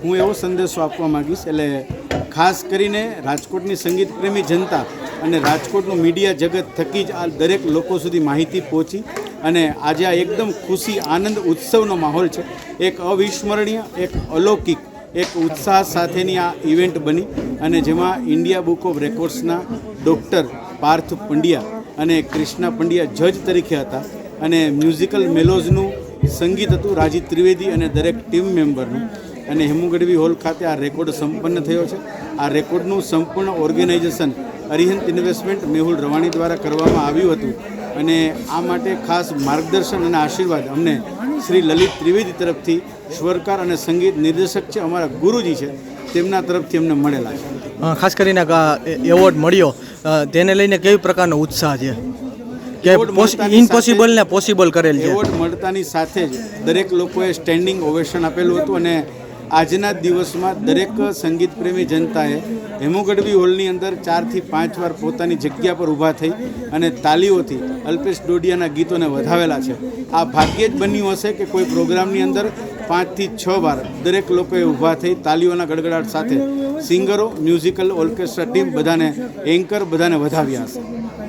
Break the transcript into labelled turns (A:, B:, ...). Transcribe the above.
A: હું એવો સંદેશો આપવા માગીશ, એટલે ખાસ કરીને રાજકોટની સંગીત પ્રેમી જનતા અને રાજકોટનું મીડિયા જગત થકી જ આ દરેક લોકો સુધી માહિતી પહોંચી અને આજે આ એકદમ ખુશી આનંદ ઉત્સવનો માહોલ છે. એક અવિસ્મરણીય, એક અલૌકિક, એક ઉત્સાહ સાથેની આ ઇવેન્ટ બની અને જેમાં ઇન્ડિયા બુક ઓફ રેકોર્ડ્સના ડૉક્ટર પાર્થ પંડ્યા અને કૃષ્ણા પંડ્યા જજ તરીકે હતા અને મ્યુઝિકલ મેલોઝનું સંગીત હતું રાજી ત્રિવેદી અને દરેક ટીમ મેમ્બરનું. અને હેમુ ગઢવી હોલ ખાતે આ રેકોર્ડ સંપન્ન થયો છે. આ રેકોર્ડનું સંપૂર્ણ ઓર્ગેનાઇઝેશન અરિહંત ઇન્વેસ્ટમેન્ટ મેહુલ રવાણી દ્વારા કરવામાં આવ્યું હતું અને આ માટે ખાસ માર્ગદર્શન અને આશીર્વાદ અમને શ્રી લલિત ત્રિવેદી તરફથી, સ્વરકાર અને સંગીત નિર્દેશક છે, અમારા ગુરુજી છે, તેમના તરફથી અમને મળેલા છે.
B: ખાસ કરીને એવોર્ડ મળ્યો તેને લઈને કેવી પ્રકારનો ઉત્સાહ છે કે ઇમ્પોસિબલને પોસિબલ કરેલ છે?
A: એવોર્ડ મળતાની સાથે જ દરેક લોકોએ સ્ટેન્ડિંગ ઓવેશન આપેલું હતું અને આજના દિવસમાં દરેક સંગીત પ્રેમી જનતાએ હેમુ ગઢવી હોલની અંદર 4 થી 5 વાર પોતાની જગ્યા પર ઊભા થઈ અને તાલીઓથી અલ્પેશ ડોડિયાના ગીતોને વધાવેલા છે. આ ભાગ્યે જ બન્યું હશે કે કોઈ પ્રોગ્રામની અંદર 5 થી 6 વાર દરેક લોકોએ ઊભા થઈ તાલીઓના ગડગડાટ સાથે સિંગરો, મ્યુઝિકલ ઓર્કેસ્ટ્રા ટીમ, બધાને એન્કર, બધાને વધાવ્યા હશે.